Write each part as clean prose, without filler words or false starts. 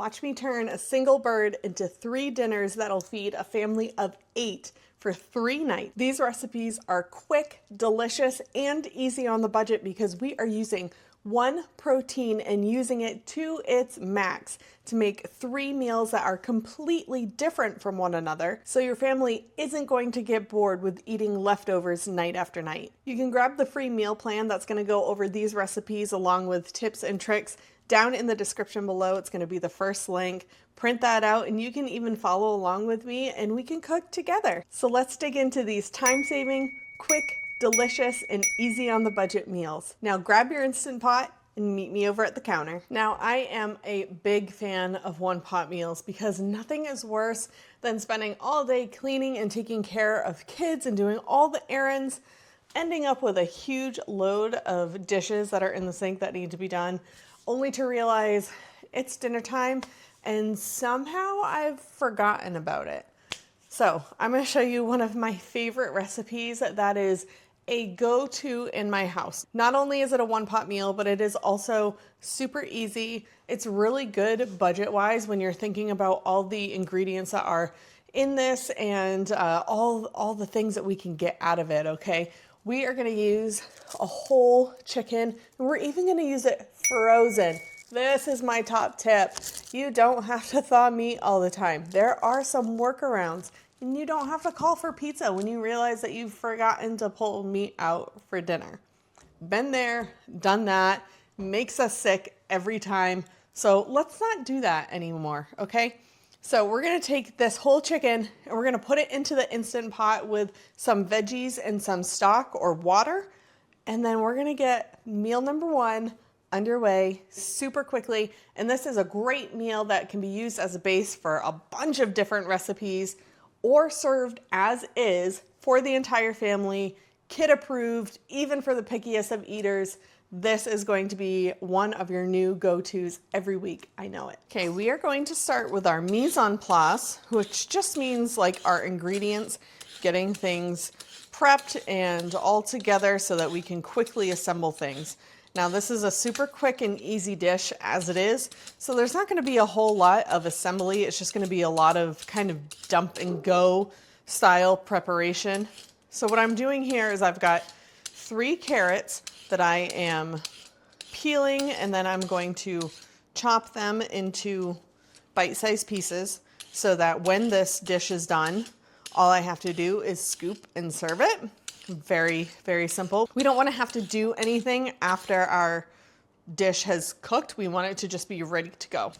Watch me turn a single bird into 3 dinners that'll feed a family of 8 for 3 nights. These recipes are quick, delicious, and easy on the budget because we are using 1 protein and using it to its max to make 3 meals that are completely different from one another, so your family isn't going to get bored with eating leftovers night after night. You can grab the free meal plan that's going to go over these recipes along with tips and tricks down in the description below. It's going to be the first link. Print that out and you can even follow along with me and we can cook together. So let's dig into these time-saving, quick, delicious, and easy on the budget meals. Now grab your Instant Pot and meet me over at the counter. Now I am a big fan of one pot meals because nothing is worse than spending all day cleaning and taking care of kids and doing all the errands, ending up with a huge load of dishes that are in the sink that need to be done, only to realize it's dinner time and somehow I've forgotten about it. So I'm going to show you one of my favorite recipes that is a go-to in my house. Not only is it a one-pot meal, but it is also super easy. It's really good budget-wise when you're thinking about all the ingredients that are in this and all the things that we can get out of it, okay? We are gonna use a whole chicken, and we're even gonna use it frozen. This is my top tip. You don't have to thaw meat all the time. There are some workarounds. And you don't have to call for pizza when you realize that you've forgotten to pull meat out for dinner. Been there, done that, makes us sick every time. So let's not do that anymore, okay? So we're gonna take this whole chicken and we're gonna put it into the Instant Pot with some veggies and some stock or water. And then we're gonna get meal number 1 underway super quickly. And this is a great meal that can be used as a base for a bunch of different recipes, or served as is for the entire family, kid approved, even for the pickiest of eaters. This is going to be one of your new go-tos every week, I know it. Okay, we are going to start with our mise en place, which just means like our ingredients, getting things prepped and all together so that we can quickly assemble things. Now this is a super quick and easy dish as it is, so there's not gonna be a whole lot of assembly. It's just gonna be a lot of kind of dump and go style preparation. So what I'm doing here is I've got 3 carrots that I am peeling, and then I'm going to chop them into bite-sized pieces so that when this dish is done, all I have to do is scoop and serve it. Very, very simple. We don't want to have to do anything after our dish has cooked. We want it to just be ready to go.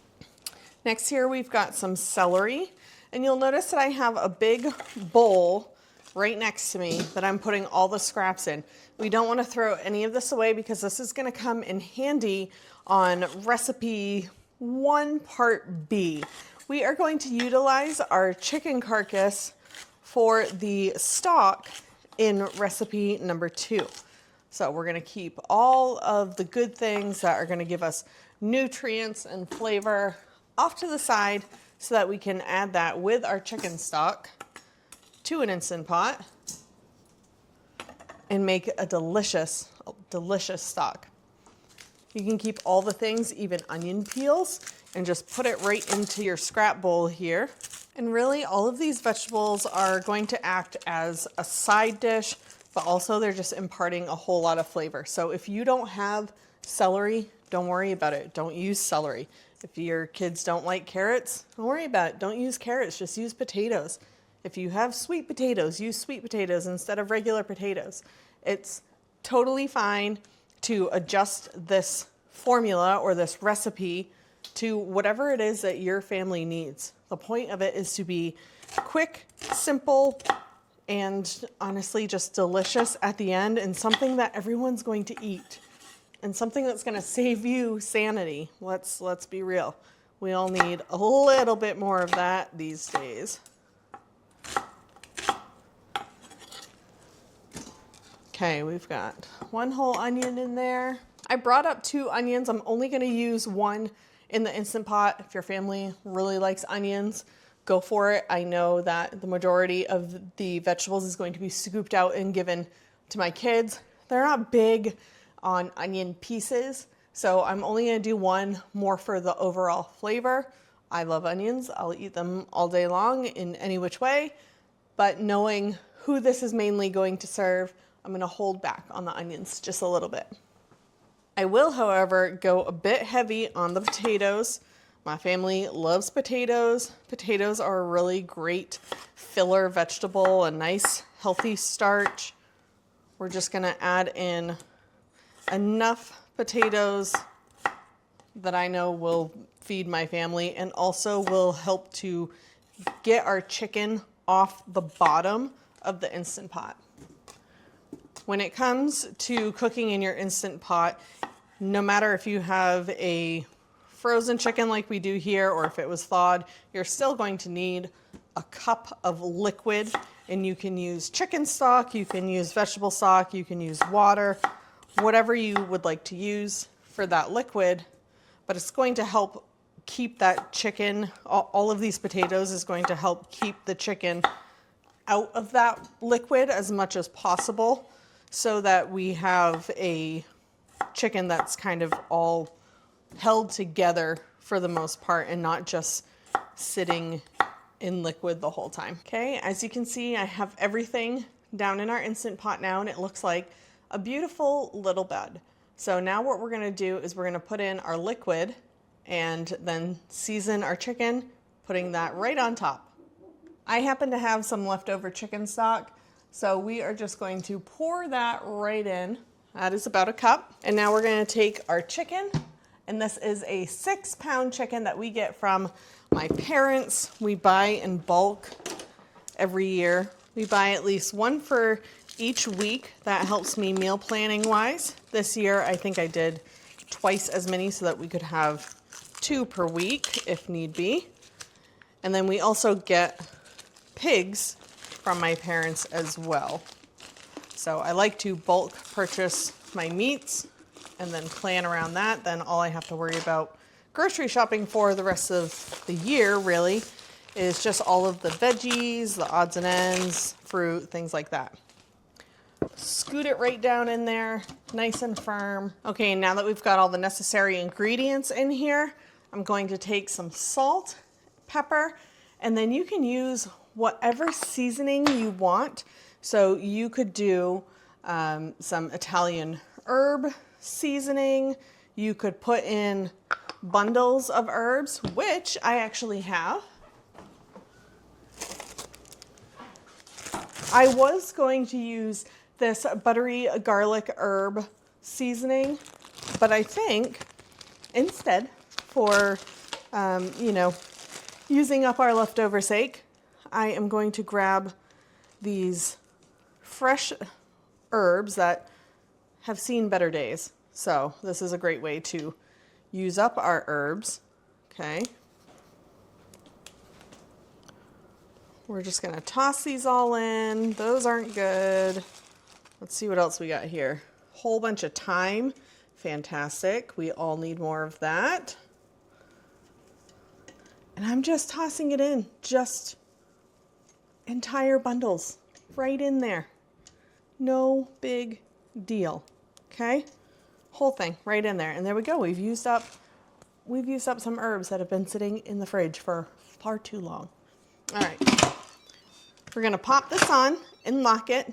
Next here we've got some celery, and you'll notice that I have a big bowl right next to me that I'm putting all the scraps in. We don't want to throw any of this away because this is going to come in handy on recipe 1 part B. We are going to utilize our chicken carcass for the stock in recipe number 2. So we're gonna keep all of the good things that are gonna give us nutrients and flavor off to the side so that we can add that with our chicken stock to an Instant Pot and make a delicious, delicious stock. You can keep all the things, even onion peels, and just put it right into your scrap bowl here. And really all of these vegetables are going to act as a side dish, but also they're just imparting a whole lot of flavor. So if you don't have celery, don't worry about it. Don't use celery. If your kids don't like carrots, don't worry about it. Don't use carrots, just use potatoes. If you have sweet potatoes, use sweet potatoes instead of regular potatoes. It's totally fine to adjust this formula or this recipe to whatever it is that your family needs. The point of it is to be quick, simple, and honestly just delicious at the end, and something that everyone's going to eat, and something that's going to save you sanity. Let's be real. We all need a little bit more of that these days. Okay, we've got 1 whole onion in there. I brought up 2 onions. I'm only going to use 1 in the Instant Pot. If your family really likes onions, go for it. I know that the majority of the vegetables is going to be scooped out and given to my kids. They're not big on onion pieces, so I'm only going to do 1 more for the overall flavor. I love onions. I'll eat them all day long in any which way, but knowing who this is mainly going to serve, I'm gonna hold back on the onions just a little bit. I will, however, go a bit heavy on the potatoes. My family loves potatoes. Potatoes are a really great filler vegetable, a nice healthy starch. We're just gonna add in enough potatoes that I know will feed my family and also will help to get our chicken off the bottom of the Instant Pot. When it comes to cooking in your Instant Pot, no matter if you have a frozen chicken like we do here or if it was thawed, you're still going to need a cup of liquid, and you can use chicken stock, you can use vegetable stock, you can use water, whatever you would like to use for that liquid, but it's going to help keep that chicken, all of these potatoes is going to help keep the chicken out of that liquid as much as possible so that we have a chicken that's kind of all held together for the most part and not just sitting in liquid the whole time. Okay, as you can see, I have everything down in our Instant Pot now, and it looks like a beautiful little bed. So now what we're gonna do is we're gonna put in our liquid and then season our chicken, putting that right on top. I happen to have some leftover chicken stock, so we are just going to pour that right in. That is about a cup. And now we're gonna take our chicken, and this is a 6-pound chicken that we get from my parents. We buy in bulk every year. We buy at least one for each week. That helps me meal planning wise. This year, I think I did twice as many so that we could have 2 per week if need be. And then we also get pigs from my parents as well. So I like to bulk purchase my meats and then plan around that. Then all I have to worry about grocery shopping for the rest of the year really is just all of the veggies, the odds and ends, fruit, things like that. Scoot it right down in there, nice and firm. Okay, now that we've got all the necessary ingredients in here, I'm going to take some salt, pepper, and then you can use whatever seasoning you want. So you could do some Italian herb seasoning. You could put in bundles of herbs, which I actually have. I was going to use this buttery garlic herb seasoning, but I think instead for, using up our leftover sake, I am going to grab these fresh herbs that have seen better days. So this is a great way to use up our herbs. Okay. We're just gonna toss these all in. Those aren't good. Let's see what else we got here. Whole bunch of thyme. Fantastic. We all need more of that. And I'm just tossing it in, just entire bundles right in there. No big deal. Okay? Whole thing right in there. And there we go. We've used up some herbs that have been sitting in the fridge for far too long. All right. We're going to pop this on and lock it.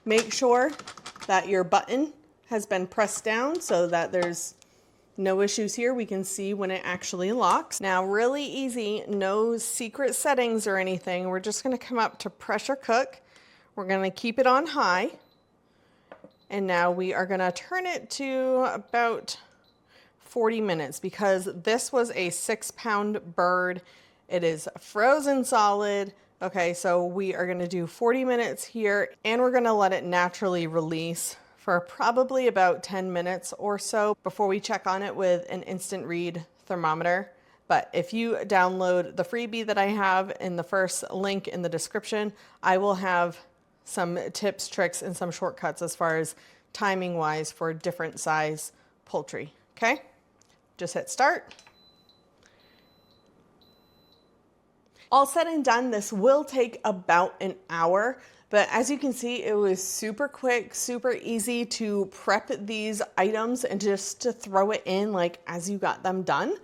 Make sure that your button has been pressed down so that there's no issues here. We can see when it actually locks. Now, really easy, no secret settings or anything. We're just going to come up to pressure cook. We're going to keep it on high. And now we are going to turn it to about 40 minutes because this was a 6-pound bird. It is frozen solid. Okay, so we are going to do 40 minutes here, and we're going to let it naturally release for probably about 10 minutes or so before we check on it with an instant read thermometer. But if you download the freebie that I have in the first link in the description, I will have some tips, tricks, and some shortcuts as far as timing wise for different size poultry. Okay, just hit start. All said and done, this will take about an hour, but as you can see, it was super quick, super easy to prep these items and just to throw it in like as you got them done.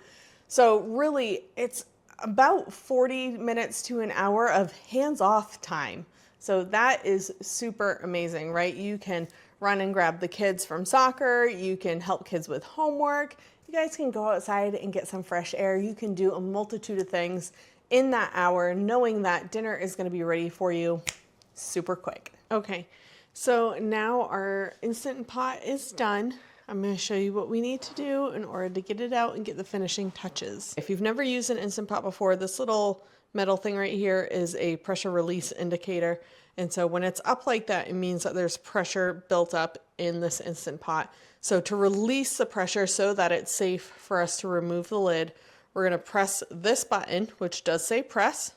So really, it's about 40 minutes to an hour of hands-off time. So that is super amazing, right? You can run and grab the kids from soccer. You can help kids with homework. You guys can go outside and get some fresh air. You can do a multitude of things in that hour, knowing that dinner is going to be ready for you super quick. Okay, so now our Instant Pot is done. I'm going to show you what we need to do in order to get it out and get the finishing touches. If you've never used an Instant Pot before, this little metal thing right here is a pressure release indicator. And so when it's up like that, it means that there's pressure built up in this Instant Pot. So to release the pressure so that it's safe for us to remove the lid, we're going to press this button, which does say press.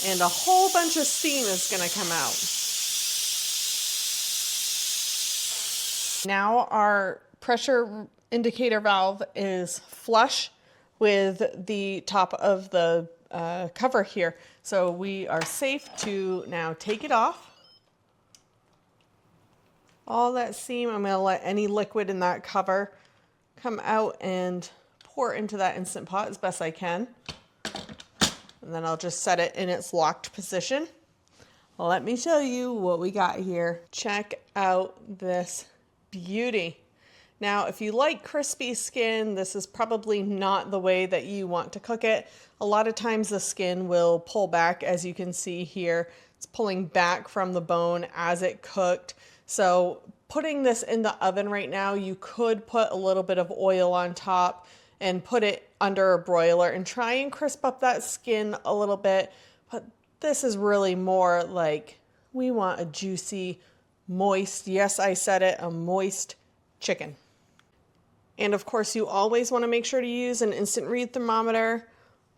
And a whole bunch of steam is going to come out. Now our pressure indicator valve is flush with the top of the cover here. So we are safe to now take it off. All that steam, I'm going to let any liquid in that cover come out and pour into that Instant Pot as best I can. And then I'll just set it in its locked position. Let me show you what we got here. Check out this beauty. Now, if you like crispy skin, this is probably not the way that you want to cook it. A lot of times the skin will pull back, as you can see here. It's pulling back from the bone as it cooked. So putting this in the oven right now, you could put a little bit of oil on top and put it under a broiler and try and crisp up that skin a little bit. But this is really more like we want a juicy, moist, yes, I said it, a moist chicken. And of course, you always want to make sure to use an instant read thermometer.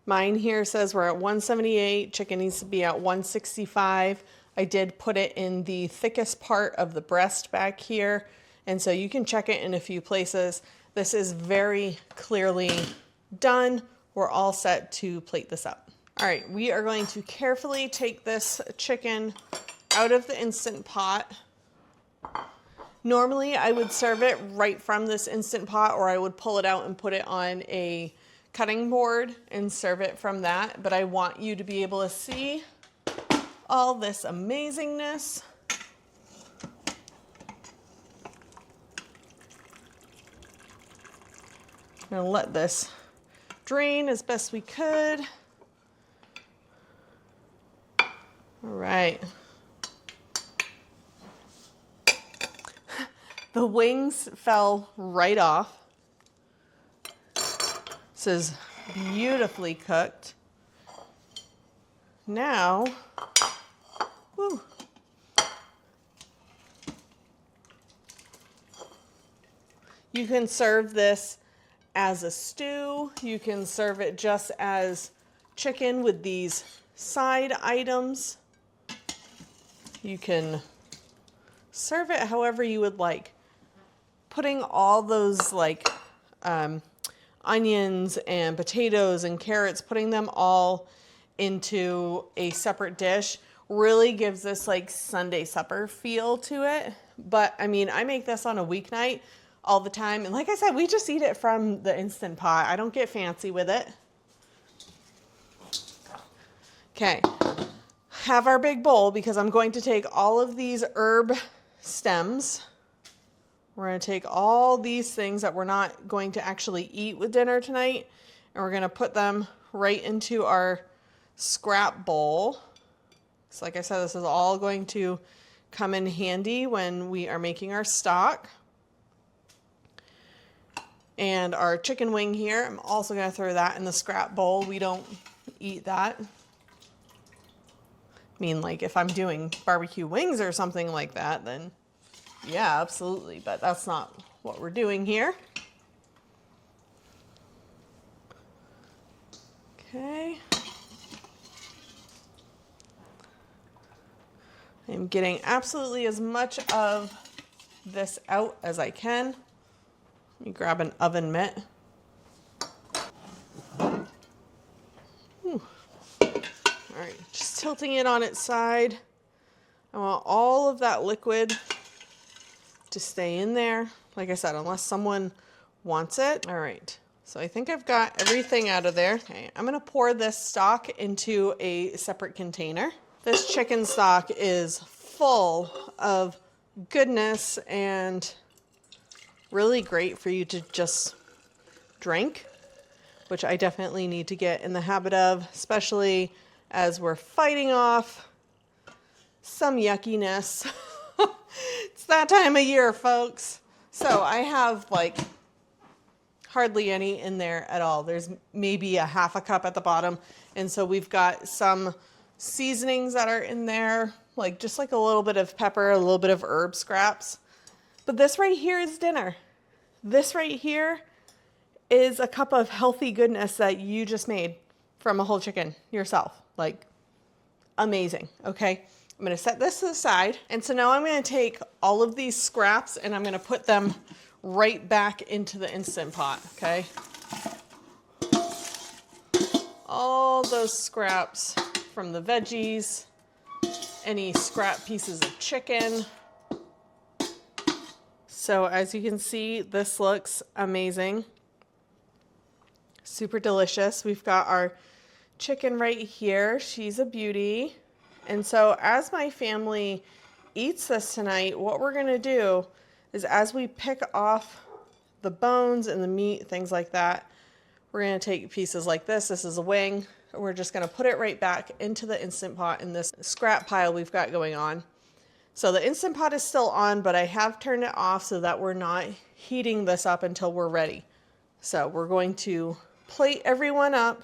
Mine here says we're at 178, chicken needs to be at 165. I did put it in the thickest part of the breast back here, and so you can check it in a few places. This is very clearly done. We're all set to plate this up. All right, we are going to carefully take this chicken out of the Instant Pot. Normally, I would serve it right from this Instant Pot, or I would pull it out and put it on a cutting board and serve it from that. But I want you to be able to see all this amazingness. I'm gonna let this drain as best we could. All right. The wings fell right off. This is beautifully cooked. Now, whew, you can serve this as a stew. You can serve it just as chicken with these side items. You can serve it however you would like. Putting all those like onions and potatoes and carrots, putting them all into a separate dish really gives this like Sunday supper feel to it. But I mean, I make this on a weeknight all the time. And like I said, we just eat it from the Instant Pot. I don't get fancy with it. Okay, have our big bowl because I'm going to take all of these herb stems. We're going to take all these things that we're not going to actually eat with dinner tonight, and we're going to put them right into our scrap bowl. So like I said, this is all going to come in handy when we are making our stock. And our chicken wing here, I'm also going to throw that in the scrap bowl. We don't eat that. I mean, like if I'm doing barbecue wings or something like that, then yeah, absolutely, but that's not what we're doing here. Okay. I'm getting absolutely as much of this out as I can. Let me grab an oven mitt. All right, just tilting it on its side. I want all of that liquid to stay in there. Like I said, unless someone wants it. All right, So I think I've got everything out of there. Okay, I'm gonna pour this stock into a separate container. This chicken stock is full of goodness and really great for you to just drink, which I definitely need to get in the habit of, especially as we're fighting off some yuckiness. It's that time of year, folks. So I have like hardly any in there at all. There's maybe a half a cup at the bottom. And so we've got some seasonings that are in there, like just like a little bit of pepper, a little bit of herb scraps. But this right here is dinner. This right here is a cup of healthy goodness that you just made from a whole chicken yourself. Like, amazing, okay? I'm gonna set this to the side. And so now I'm gonna take all of these scraps and I'm gonna put them right back into the Instant Pot, okay? All those scraps from the veggies, any scrap pieces of chicken. So as you can see, this looks amazing. Super delicious. We've got our chicken right here. She's a beauty. And so as my family eats this tonight, what we're gonna do is as we pick off the bones and the meat, things like that, we're gonna take pieces like this. This is a wing. And we're just gonna put it right back into the Instant Pot in this scrap pile we've got going on. So the Instant Pot is still on, but I have turned it off so that we're not heating this up until we're ready. So we're going to plate everyone up.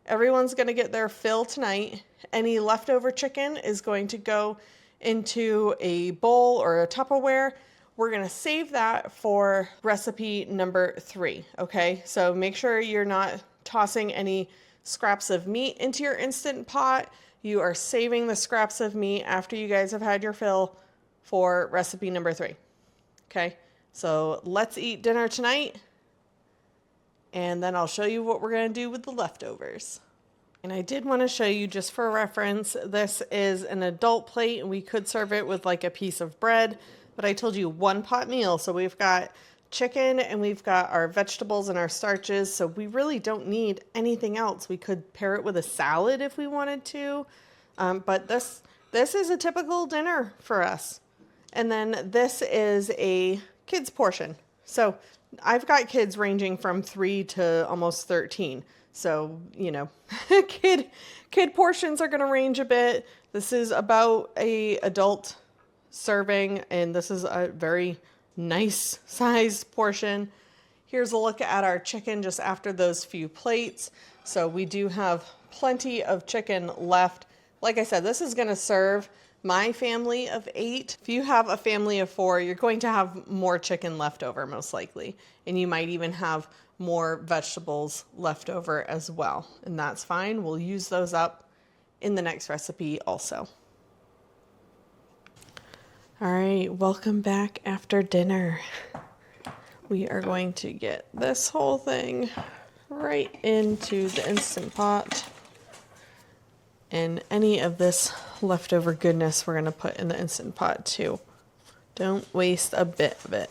Everyone's gonna get their fill tonight. Any leftover chicken is going to go into a bowl or a Tupperware. We're gonna save that for recipe number 3, okay? So make sure you're not tossing any scraps of meat into your Instant Pot. You are saving the scraps of meat after you guys have had your fill for recipe number 3, okay? So let's eat dinner tonight, and then I'll show you what we're gonna do with the leftovers. And I did want to show you, just for reference, this is an adult plate and we could serve it with like a piece of bread, but I told you 1 pot meal. So we've got chicken and we've got our vegetables and our starches. So we really don't need anything else. We could pair it with a salad if we wanted to. But this is a typical dinner for us. And then this is a kid's portion. So I've got kids ranging from 3 to almost 13. So, you know, kid portions are going to range a bit. This is about a adult serving, and this is a very nice sized portion. Here's a look at our chicken just after those few plates. So we do have plenty of chicken left. Like I said, this is going to serve my family of 8. If you have a family of 4, you're going to have more chicken left over most likely. And you might even have more vegetables left over as well. And that's fine. We'll use those up in the next recipe also. All right, welcome back after dinner. We are going to get this whole thing right into the Instant Pot. And any of this leftover goodness we're going to put in the Instant Pot too. Don't waste a bit of it.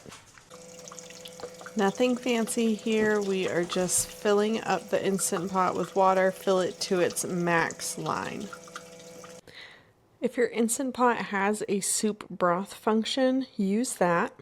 Nothing fancy here. We are just filling up the Instant Pot with water. Fill it to its max line. If your Instant Pot has a soup broth function, use that.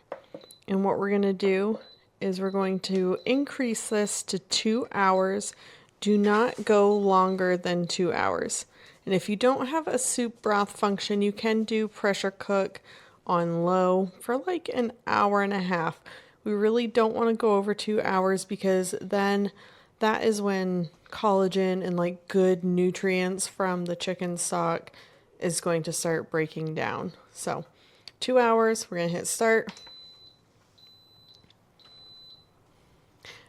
And what we're going to do is we're going to increase this to 2 hours. Do not go longer than 2 hours. And if you don't have a soup broth function, you can do pressure cook on low for like an hour and a half. We really don't want to go over 2 hours because then that is when collagen and like good nutrients from the chicken stock is going to start breaking down. So 2 hours, we're going to hit start.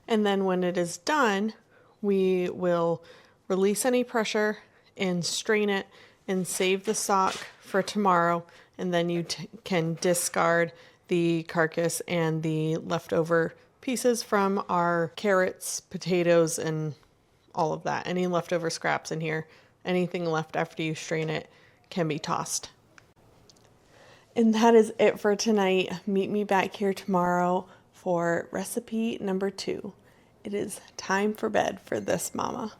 And then when it is done, we will release any pressure and strain it and save the stock for tomorrow. And then you can discard the carcass and the leftover pieces from our carrots, potatoes, and all of that. Any leftover scraps in here, anything left after you strain it can be tossed. And that is it for tonight. Meet me back here tomorrow for recipe number 2. it is time for bed for this mama.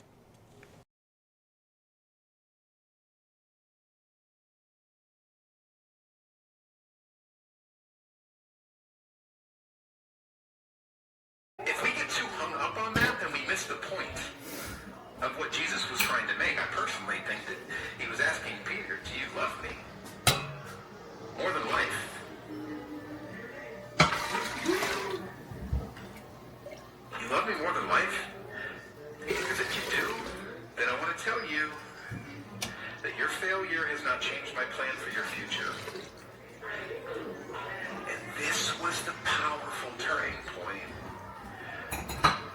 If we get too hung up on that, then we miss the point of what Jesus was trying to make. I personally think that he was asking Peter, do you love me more than life? You love me more than life? Because if you do, then I want to tell you that your failure has not changed my plan for your future. And this was the powerful turning point.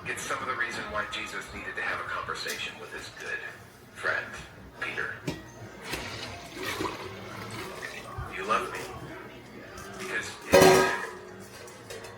It's some of the reason why Jesus needed to have a conversation with his good friend, Peter. You love me because if you do,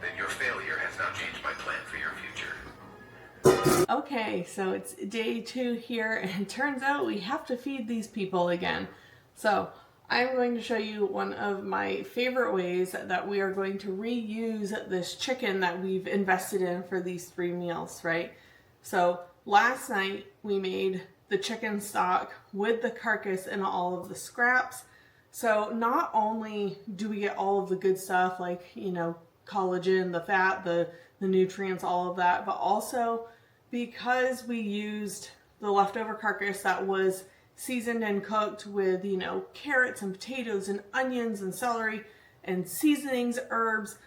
then your failure has not changed my plan for your future. Okay, so it's day 2 here, and it turns out we have to feed these people again. So I'm going to show you one of my favorite ways that we are going to reuse this chicken that we've invested in for these 3 meals, right? So last night we made the chicken stock with the carcass and all of the scraps. So not only do we get all of the good stuff like, you know, collagen, the fat, the nutrients, all of that, but also because we used the leftover carcass that was seasoned and cooked with, you know, carrots and potatoes and onions and celery and seasonings, herbs,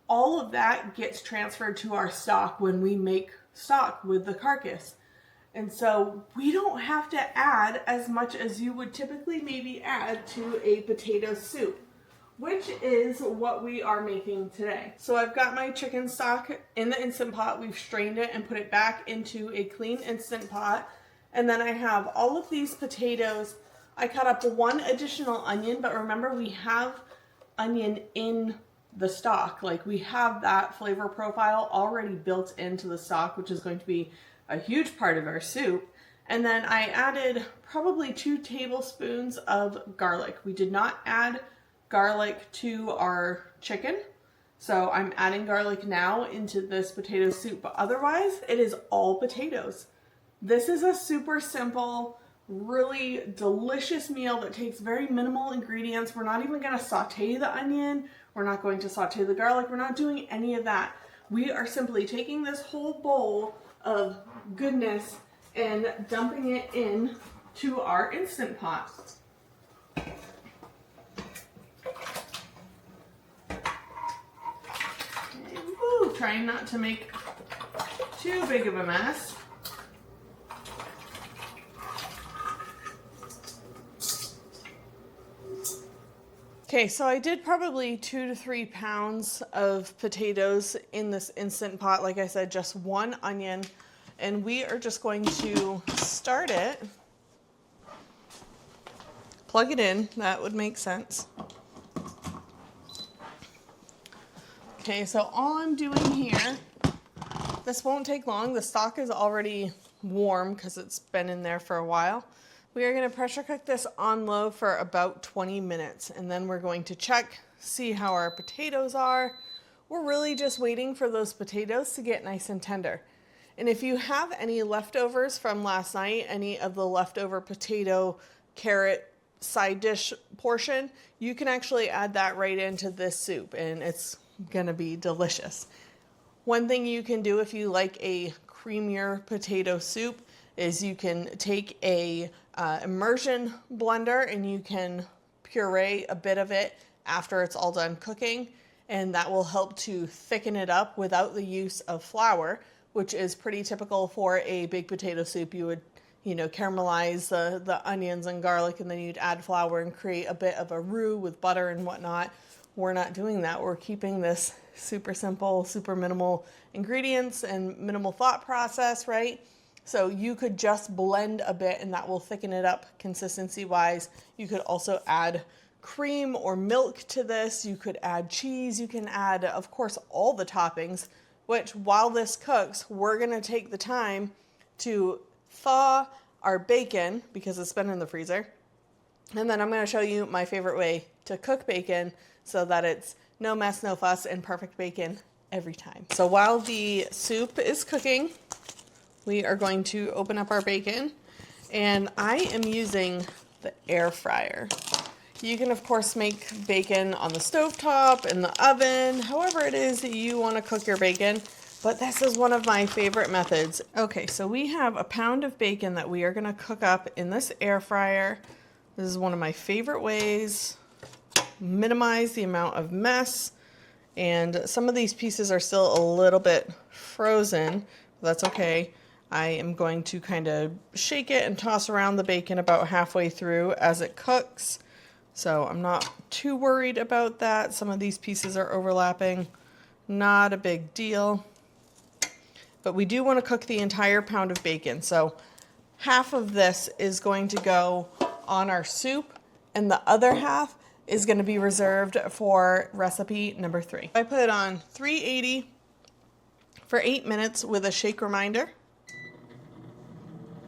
all of that gets transferred to our stock when we make stock with the carcass. And so we don't have to add as much as you would typically maybe add to a potato soup, which is what we are making today. So I've got my chicken stock in the Instant Pot. We've strained it and put it back into a clean Instant Pot. And then I have all of these potatoes. I cut up 1 additional onion, but remember we have onion in the stock. Like we have that flavor profile already built into the stock, which is going to be a huge part of our soup. And then I added probably 2 tablespoons of garlic. We did not add garlic to our chicken, so I'm adding garlic now into this potato soup, but otherwise it is all potatoes. This is a super simple, really delicious meal that takes very minimal ingredients. We're not even going to saute the onion. We're not going to saute the garlic. We're not doing any of that. We are simply taking this whole bowl of goodness and dumping it in to our Instant Pot. Ooh, trying not to make too big of a mess. Okay, so I did probably 2 to 3 pounds of potatoes in this Instant Pot. Like I said, just 1 onion. And we are just going to start it. Plug it in, that would make sense. Okay, so all I'm doing here, this won't take long. The stock is already warm because it's been in there for a while. We are going to pressure cook this on low for about 20 minutes, and then we're going to check, see how our potatoes are. We're really just waiting for those potatoes to get nice and tender. And if you have any leftovers from last night, any of the leftover potato, carrot, side dish portion, you can actually add that right into this soup, and it's gonna be delicious. One thing you can do if you like a creamier potato soup is you can take a immersion blender and you can puree a bit of it after it's all done cooking, and that will help to thicken it up without the use of flour, which is pretty typical for a big potato soup. You would, you know, caramelize the onions and garlic, and then you'd add flour and create a bit of a roux with butter and whatnot. We're not doing that. We're keeping this super simple, super minimal ingredients and minimal thought process, right? So you could just blend a bit and that will thicken it up consistency wise. You could also add cream or milk to this. You could add cheese. You can add, of course, all the toppings, which while this cooks, we're gonna take the time to thaw our bacon because it's been in the freezer. And then I'm gonna show you my favorite way to cook bacon so that it's no mess, no fuss, and perfect bacon every time. So while the soup is cooking, we are going to open up our bacon, and I am using the air fryer. You can of course make bacon on the stovetop, in the oven, however it is that you want to cook your bacon, but this is one of my favorite methods. Okay, so we have a pound of bacon that we are going to cook up in this air fryer. This is one of my favorite ways. Minimize the amount of mess, and some of these pieces are still a little bit frozen. That's okay. I am going to kind of shake it and toss around the bacon about halfway through as it cooks. So I'm not too worried about that. Some of these pieces are overlapping. Not a big deal. But we do want to cook the entire pound of bacon. So half of this is going to go on our soup, and the other half is going to be reserved for recipe number 3. I put it on 380 for 8 minutes with a shake reminder.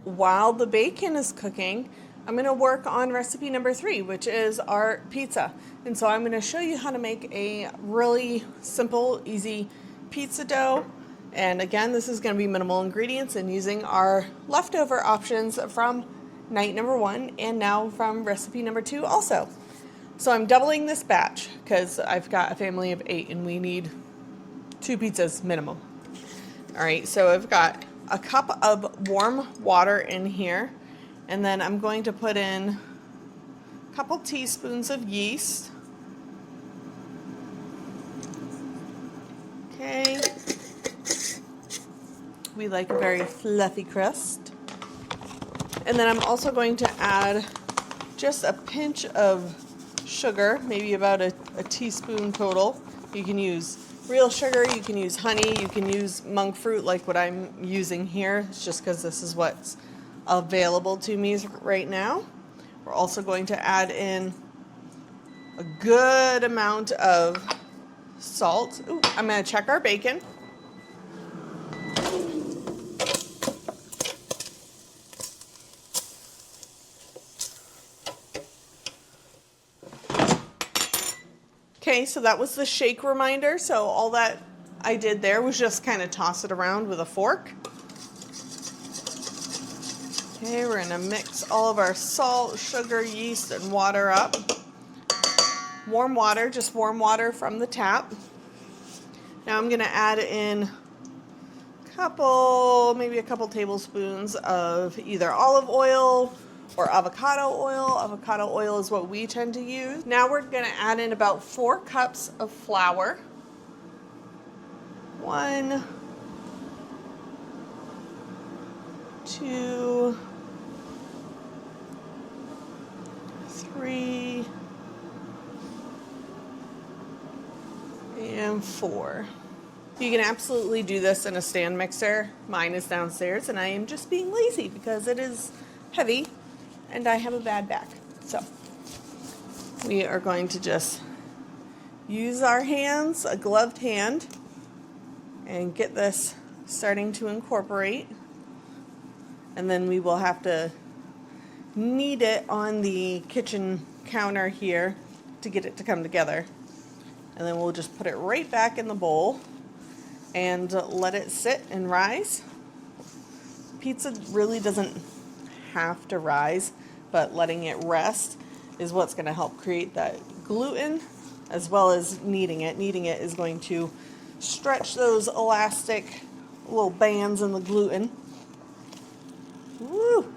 While the bacon is cooking, I'm going to work on recipe number 3, which is our pizza. And so I'm going to show you how to make a really simple, easy pizza dough. And again, this is going to be minimal ingredients and using our leftover options from night number 1 and now from recipe number 2 also. So I'm doubling this batch because I've got a family of 8 and we need 2 pizzas minimum. All right, so I've got a cup of warm water in here, and then I'm going to put in a couple teaspoons of yeast. Okay. We like a very fluffy crust. And then I'm also going to add just a pinch of sugar, maybe about a teaspoon total. You can use real sugar, you can use honey, you can use monk fruit like what I'm using here. It's just because this is what's available to me right now. We're also going to add in a good amount of salt. Ooh, I'm going to check our bacon. Okay, so that was the shake reminder. So all that I did there was just kind of toss it around with a fork. Okay, we're gonna mix all of our salt, sugar, yeast, and water up. Warm water, just warm water from the tap. Now I'm gonna add in maybe a couple tablespoons of either olive oil or avocado oil. Avocado oil is what we tend to use. Now we're gonna add in about 4 cups of flour. 1, 2, 3, and 4. You can absolutely do this in a stand mixer. Mine is downstairs and I am just being lazy because it is heavy and I have a bad back. So we are going to just use our hands, a gloved hand, and get this starting to incorporate. And then we will have to knead it on the kitchen counter here to get it to come together. And then we'll just put it right back in the bowl and let it sit and rise. Pizza really doesn't have to rise, but letting it rest is what's going to help create that gluten, as well as kneading it. Kneading it is going to stretch those elastic little bands in the gluten. Woo!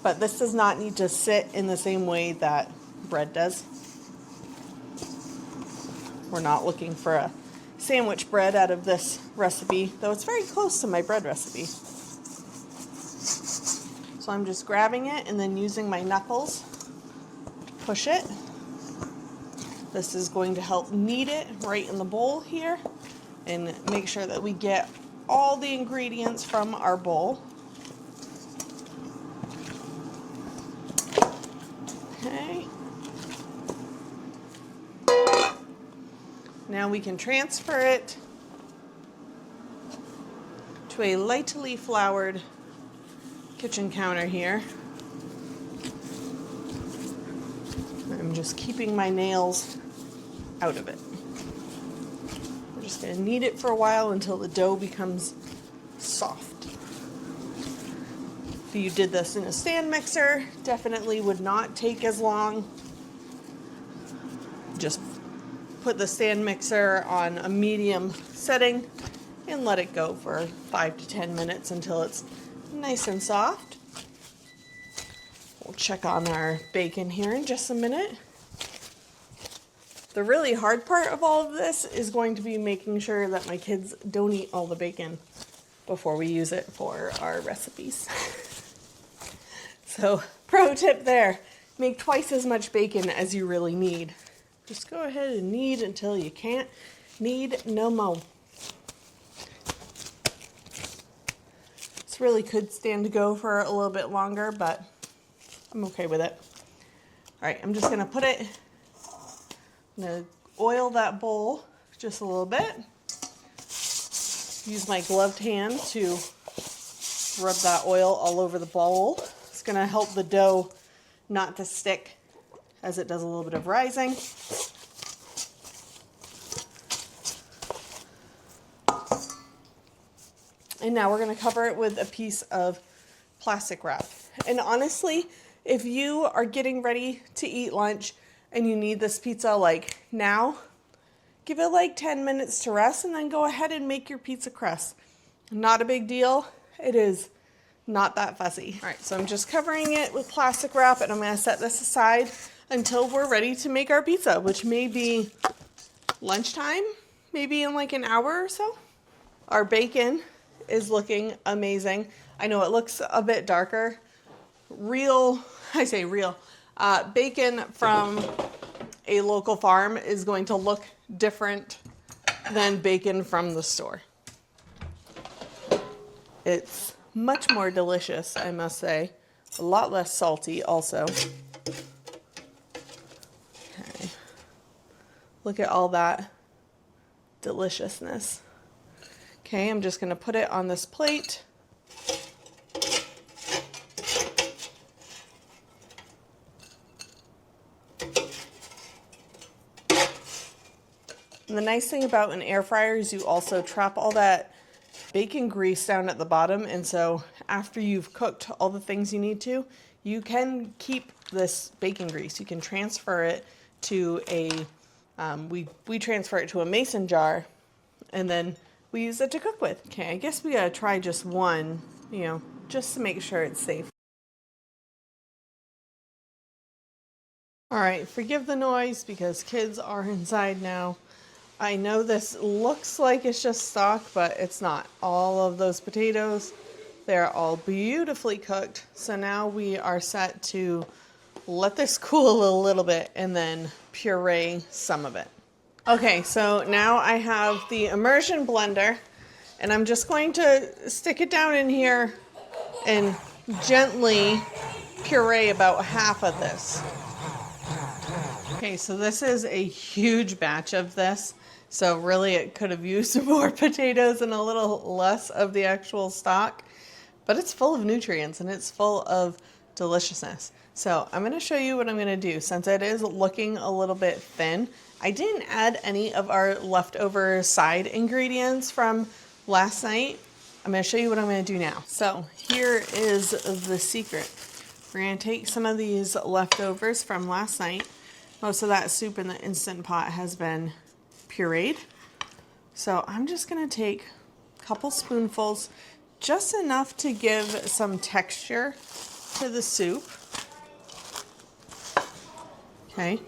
But this does not need to sit in the same way that bread does. We're not looking for a sandwich bread out of this recipe, though it's very close to my bread recipe. So I'm just grabbing it and then using my knuckles to push it. This is going to help knead it right in the bowl here and make sure that we get all the ingredients from our bowl. Okay. Now we can transfer it to a lightly floured kitchen counter here. I'm just keeping my nails out of it. We're just going to knead it for a while until the dough becomes soft. If you did this in a stand mixer, definitely would not take as long. Just put the stand mixer on a medium setting and let it go for 5 to 10 minutes until it's nice and soft. We'll check on our bacon here in just a minute. The really hard part of all of this is going to be making sure that my kids don't eat all the bacon before we use it for our recipes. So, pro tip there, make twice as much bacon as you really need. Just go ahead and knead until you can't knead no more. This really could stand to go for a little bit longer, but I'm okay with it. All right, I'm just gonna put it, I'm gonna oil that bowl just a little bit. Use my gloved hand to rub that oil all over the bowl. It's gonna help the dough not to stick as it does a little bit of rising. And now we're gonna cover it with a piece of plastic wrap. And honestly, if you are getting ready to eat lunch and you need this pizza like now, give it like 10 minutes to rest and then go ahead and make your pizza crust. Not a big deal. It is not that fussy. All right, so I'm just covering it with plastic wrap and I'm gonna set this aside until we're ready to make our pizza, which may be lunchtime, maybe in like an hour or so. Our bacon is looking amazing. I know it looks a bit darker. I say real, bacon from a local farm is going to look different than bacon from the store. It's much more delicious, I must say. A lot less salty also. Okay. Look at all that deliciousness. Okay, I'm just gonna put it on this plate. And the nice thing about an air fryer is you also trap all that bacon grease down at the bottom, and so after you've cooked all the things you need to, you can keep this bacon grease. You can transfer it to a, we transfer it to a mason jar, and then we use it to cook with. Okay, I guess we gotta try just one, just to make sure it's safe. All right, forgive the noise because kids are inside now. I know this looks like it's just stock, but it's not. All of those potatoes, they're all beautifully cooked. So now we are set to let this cool a little bit and then puree some of it. Okay, so now I have the immersion blender and I'm just going to stick it down in here and gently puree about half of this. Okay, so this is a huge batch of this. So really it could have used more potatoes and a little less of the actual stock, but it's full of nutrients and it's full of deliciousness. So I'm gonna show you what I'm gonna do. Since it is looking a little bit thin, I didn't add any of our leftover side ingredients from last night. I'm gonna show you what I'm gonna do now. So here is the secret. We're gonna take some of these leftovers from last night. Most of that soup in the Instant Pot has been pureed. So I'm just gonna take a couple spoonfuls, just enough to give some texture to the soup. Okay,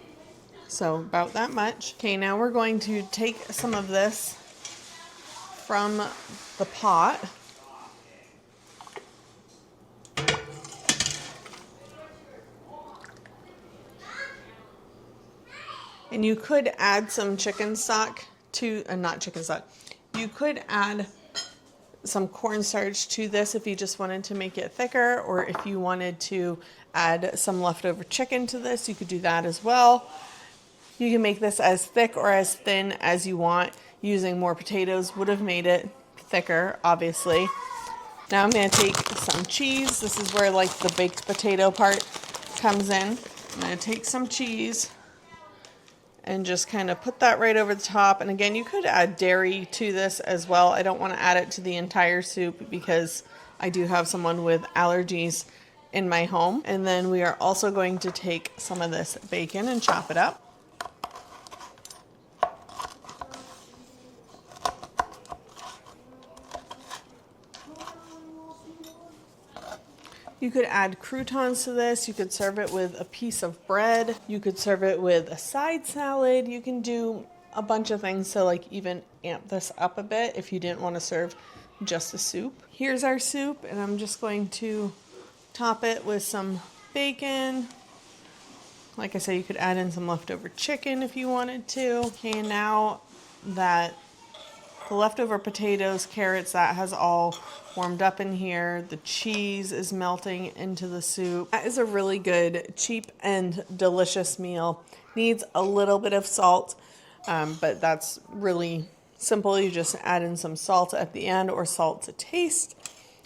so about that much. Okay, now we're going to take some of this from the pot. And you could add some chicken stock to, not chicken stock, you could add some cornstarch to this if you just wanted to make it thicker, or if you wanted to add some leftover chicken to this, you could do that as well. You can make this as thick or as thin as you want. Using more potatoes would have made it thicker, obviously. Now I'm going to take some cheese. This is where like the baked potato part comes in. I'm going to take some cheese and just kind of put that right over the top. And again, you could add dairy to this as well. I don't want to add it to the entire soup because I do have someone with allergies in my home. And then we are also going to take some of this bacon and chop it up. You could add croutons to this. You could serve it with a piece of bread. You could serve it with a side salad. You can do a bunch of things to like even amp this up a bit if you didn't want to serve just a soup. Here's our soup, and I'm just going to top it with some bacon. Like I said, you could add in some leftover chicken if you wanted to. Okay, now that the leftover potatoes, carrots, that has all warmed up in here. The cheese is melting into the soup. That is a really good, cheap, and delicious meal. Needs a little bit of salt, but that's really simple. You just add in some salt at the end or salt to taste.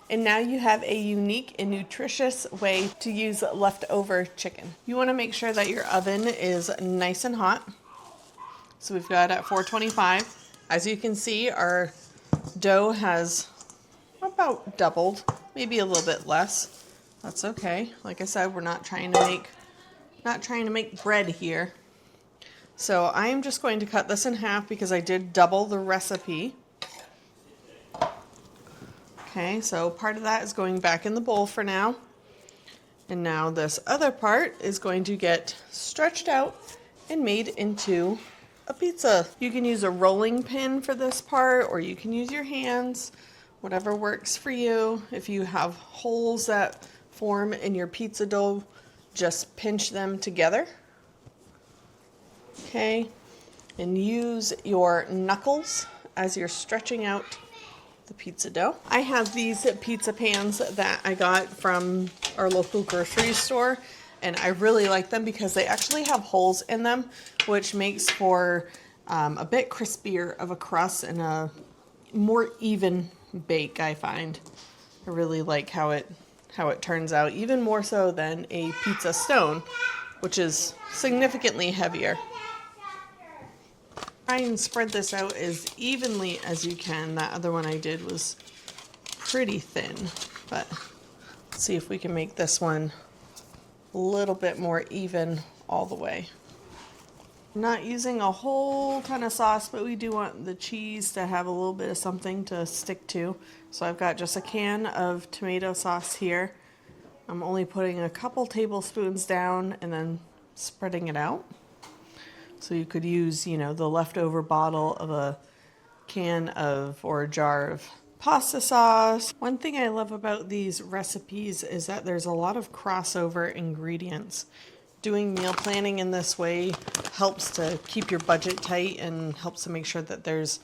And now you have a unique and nutritious way to use leftover chicken. You want to make sure that your oven is nice and hot. So we've got it at 425. As you can see, our dough has about doubled, maybe a little bit less. That's okay. Like I said, we're not trying to make bread here. So I'm just going to cut this in half because I did double the recipe. Okay, so part of that is going back in the bowl for now. And now this other part is going to get stretched out and made into a pizza. You can use a rolling pin for this part, or you can use your hands, whatever works for you. If you have holes that form in your pizza dough, just pinch them together. Okay, and use your knuckles as you're stretching out the pizza dough. I have these pizza pans that I got from our local grocery store, and I really like them because they actually have holes in them, which makes for a bit crispier of a crust and a more even bake, I find. I really like how it turns out, even more so than a pizza stone, which is significantly heavier. Try and spread this out as evenly as you can. That other one I did was pretty thin, but let's see if we can make this one a little bit more even all the way. I'm not using a whole ton of sauce, but we do want the cheese to have a little bit of something to stick to. So I've got just a can of tomato sauce here. I'm only putting a couple tablespoons down and then spreading it out. So you could use, the leftover bottle of a can of or a jar of pasta sauce. One thing I love about these recipes is that there's a lot of crossover ingredients. Doing meal planning in this way helps to keep your budget tight and helps to make sure that there's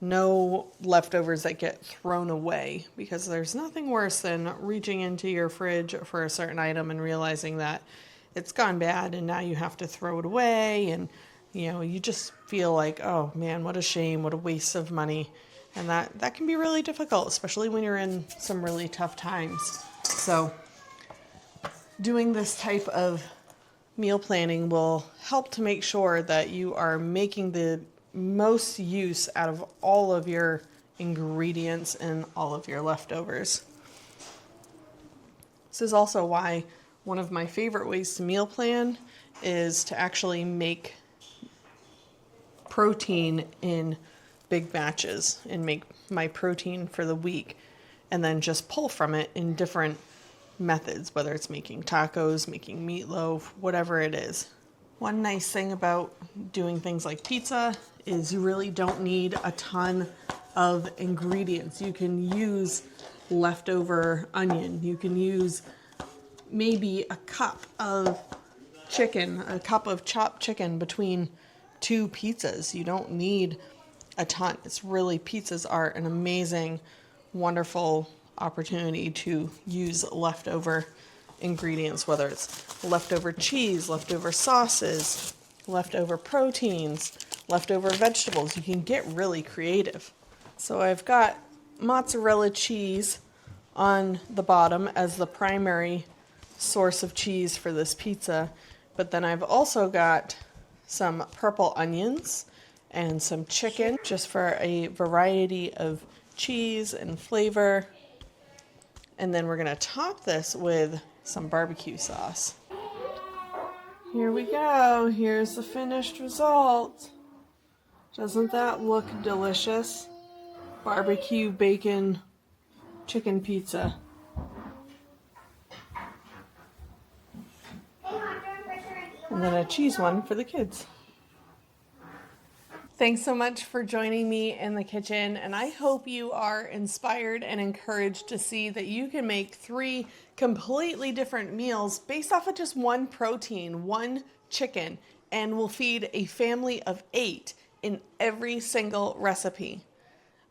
no leftovers that get thrown away, because there's nothing worse than reaching into your fridge for a certain item and realizing that it's gone bad and now you have to throw it away, and you just feel like, oh man, what a shame, what a waste of money. And that can be really difficult, especially when you're in some really tough times. So doing this type of meal planning will help to make sure that you are making the most use out of all of your ingredients and all of your leftovers. This is also why one of my favorite ways to meal plan is to actually make protein in big batches and make my protein for the week and then just pull from it in different methods, whether it's making tacos, making meatloaf, whatever it is. One nice thing about doing things like pizza is you really don't need a ton of ingredients. You can use leftover onion. You can use maybe a cup of chicken, a cup of chopped chicken between two pizzas. You don't need a ton. It's really, pizzas are an amazing, wonderful opportunity to use leftover ingredients, whether it's leftover cheese, leftover sauces, leftover proteins, leftover vegetables. You can get really creative. So I've got mozzarella cheese on the bottom as the primary source of cheese for this pizza. But then I've also got some purple onions and some chicken, just for a variety of cheese and flavor. And then we're gonna top this with some barbecue sauce. Here we go. Here's the finished result. Doesn't that look delicious? Barbecue bacon chicken pizza. And then a cheese one for the kids. Thanks so much for joining me in the kitchen, and I hope you are inspired and encouraged to see that you can make 3 completely different meals based off of just one protein, one chicken, and will feed a family of 8 in every single recipe.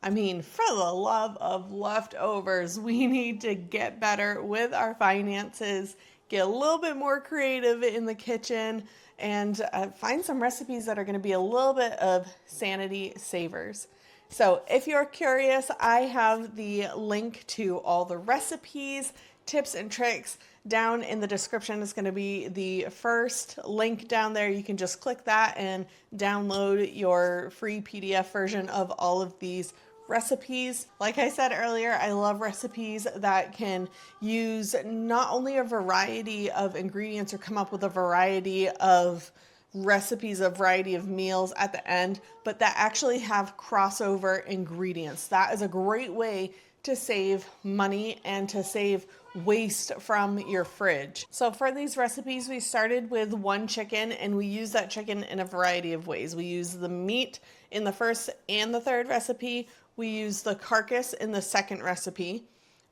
I mean, for the love of leftovers, we need to get better with our finances, get a little bit more creative in the kitchen, and find some recipes that are going to be a little bit of sanity savers. So if you're curious, I have the link to all the recipes, tips, and tricks down in the description. It's going to be the first link down there. You can just click that and download your free PDF version of all of these recipes. Like I said earlier, I love recipes that can use not only a variety of ingredients or come up with a variety of recipes, a variety of meals at the end, but that actually have crossover ingredients. That is a great way to save money and to save waste from your fridge. So for these recipes, we started with 1 chicken, and we use that chicken in a variety of ways. We use the meat in the first and the third recipe. We use the carcass in the second recipe.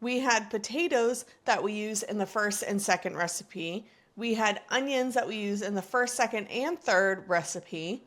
We had potatoes that we use in the first and second recipe. We had onions that we use in the first, second, and third recipe.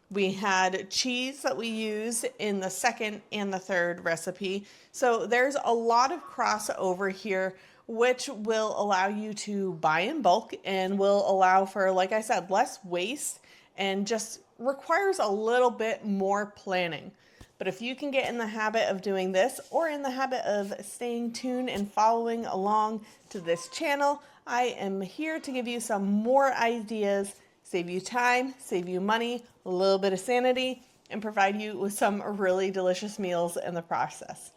We had cheese that we use in the second and the third recipe. So there's a lot of crossover here, which will allow you to buy in bulk and will allow for, like I said, less waste and just requires a little bit more planning. But if you can get in the habit of doing this, or in the habit of staying tuned and following along to this channel, I am here to give you some more ideas, save you time, save you money, a little bit of sanity, and provide you with some really delicious meals in the process.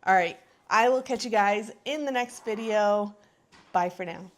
All right, I will catch you guys in the next video. Bye for now.